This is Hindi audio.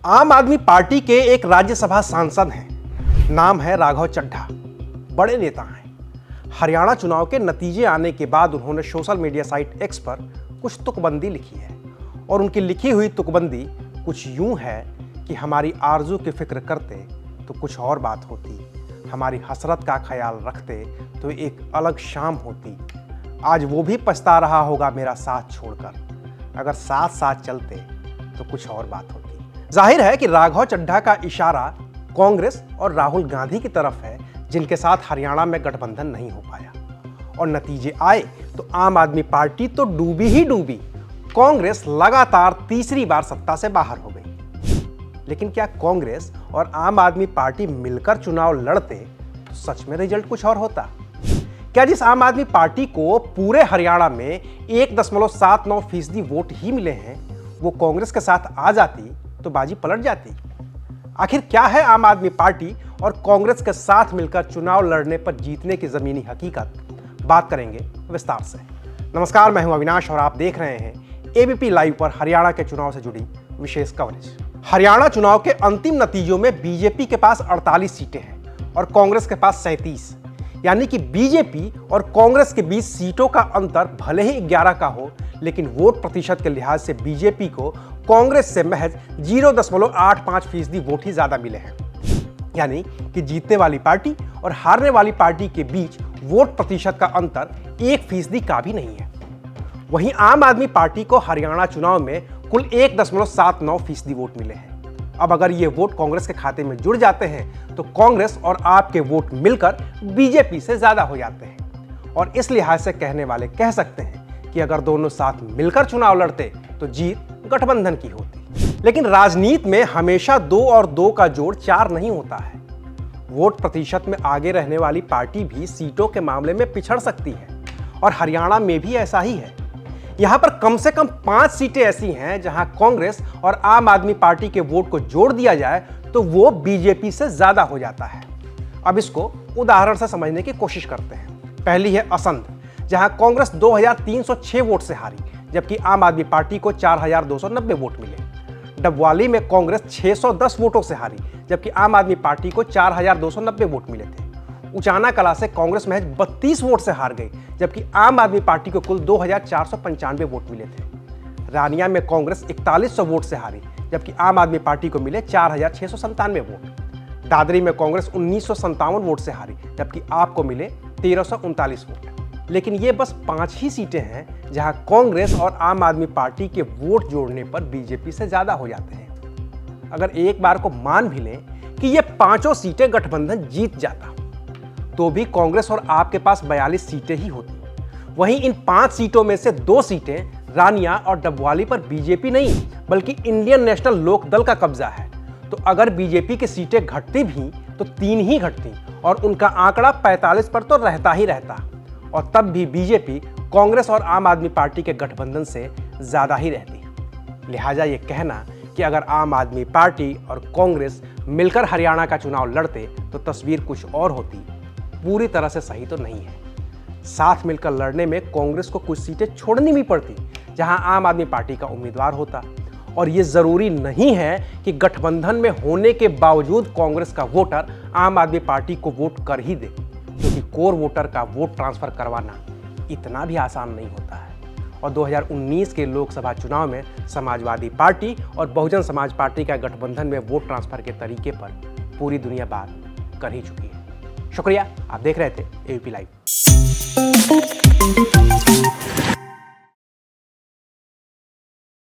आम आदमी पार्टी के एक राज्यसभा सांसद हैं, नाम है राघव चड्ढा। बड़े नेता हैं। हरियाणा चुनाव के नतीजे आने के बाद उन्होंने सोशल मीडिया साइट एक्स पर कुछ तुकबंदी लिखी है और उनकी लिखी हुई तुकबंदी कुछ यूं है कि हमारी आरजू की फिक्र करते तो कुछ और बात होती, हमारी हसरत का ख्याल रखते तो एक अलग शाम होती। आज वो भी पछता रहा होगा मेरा साथ छोड़कर, अगर साथ साथ चलते तो कुछ और बात होती। जाहिर है कि राघव चड्ढा का इशारा कांग्रेस और राहुल गांधी की तरफ है, जिनके साथ हरियाणा में गठबंधन नहीं हो पाया और नतीजे आए तो आम आदमी पार्टी तो डूबी ही डूबी। कांग्रेस लगातार तीसरी बार सत्ता से बाहर हो गई। लेकिन क्या कांग्रेस और आम आदमी पार्टी मिलकर चुनाव लड़ते तो सच में रिजल्ट कुछ और होता? क्या जिस आम आदमी पार्टी को पूरे हरियाणा में 1.79% वोट ही मिले हैं, वो कांग्रेस के साथ आ जाती तो बाजी पलट जाती? आखिर क्या है आम आदमी पार्टी और कांग्रेस के साथ मिलकर चुनाव लड़ने पर जीतने की जमीनी हकीकत? बात करेंगे विस्तार से। नमस्कार, मैं हूं अविनाश और आप देख रहे हैं एबीपी लाइव पर हरियाणा के चुनाव से जुड़ी विशेष कवरेज। हरियाणा चुनाव के अंतिम नतीजों में बीजेपी के पास 48 सीटें हैं और कांग्रेस के पास 37, यानी कि बीजेपी और कांग्रेस के बीच सीटों का अंतर भले ही 11 का हो, लेकिन वोट प्रतिशत के लिहाज से बीजेपी को कांग्रेस से महज 0.85% वोट ही ज्यादा मिले हैं। यानी कि जीतने वाली पार्टी और हारने वाली पार्टी के बीच वोट प्रतिशत का अंतर 1% का भी नहीं है। वहीं आम आदमी पार्टी को हरियाणा चुनाव में कुल 1.79% वोट मिले हैं। अब अगर ये वोट कांग्रेस के खाते में जुड़ जाते हैं तो कांग्रेस और आपके वोट मिलकर बीजेपी से ज्यादा हो जाते हैं और इस लिहाज से कहने वाले कह सकते हैं कि अगर दोनों साथ मिलकर चुनाव लड़ते तो जीत गठबंधन की होती। लेकिन राजनीति में हमेशा 2 और 2 का जोड़ 4 नहीं होता है। वोट प्रतिशत में आगे रहने वाली पार्टी भी सीटों के मामले में पिछड़ सकती है और हरियाणा में भी ऐसा ही है। यहां पर कम से कम 5 सीटें ऐसी हैं जहां कांग्रेस और आम आदमी पार्टी के वोट को जोड़ दिया जाए तो वो बीजेपी से ज्यादा हो जाता है। अब इसको उदाहरण से समझने की कोशिश करते हैं। पहली है असंध, जहां कांग्रेस 2306 वोट से हारी, जबकि आम आदमी पार्टी को 4290 वोट मिले। डबवाली में कांग्रेस 610 वोटों से हारी, जबकि आम आदमी पार्टी को 4290 वोट मिले थे। उचाना कला से कांग्रेस महज 32 वोट से हार गई, जबकि आम आदमी पार्टी को कुल 2495 वोट मिले थे। रानिया में कांग्रेस 4100 वोट से हारी, जबकि आम आदमी पार्टी को मिले 4697 वोट। दादरी में कांग्रेस 1957 वोट से हारी, जबकि आपको मिले 1339 वोट। लेकिन ये बस 5 ही सीटें हैं जहां कांग्रेस और आम आदमी पार्टी के वोट जोड़ने पर बीजेपी से ज्यादा हो जाते हैं। अगर एक बार को मान भी लें कि ये 5 सीटें गठबंधन जीत जाता तो भी कांग्रेस और आपके पास 42 सीटें ही होती। वहीं इन 5 सीटों में से 2 सीटें रानिया और डबवाली पर बीजेपी नहीं बल्कि इंडियन नेशनल लोक दल का कब्जा है। तो अगर बीजेपी की सीटें घटती भी तो 3 ही घटती और उनका आंकड़ा 45 पर तो रहता ही रहता और तब भी बीजेपी कांग्रेस और आम आदमी पार्टी के गठबंधन से ज्यादा ही रहती। लिहाजा ये कहना कि अगर आम आदमी पार्टी और कांग्रेस मिलकर हरियाणा का चुनाव लड़ते तो तस्वीर कुछ और होती, पूरी तरह से सही तो नहीं है। साथ मिलकर लड़ने में कांग्रेस को कुछ सीटें छोड़नी भी पड़ती जहां आम आदमी पार्टी का उम्मीदवार होता और ये जरूरी नहीं है कि गठबंधन में होने के बावजूद कांग्रेस का वोटर आम आदमी पार्टी को वोट कर ही दे, क्योंकि कोर वोटर का वोट ट्रांसफर करवाना इतना भी आसान नहीं होता है। और 2019 के लोकसभा चुनाव में समाजवादी पार्टी और बहुजन समाज पार्टी का गठबंधन में वोट ट्रांसफर के तरीके पर पूरी दुनिया बात कर ही चुकी है। शुक्रिया, आप देख रहे थे एबीपी लाइव।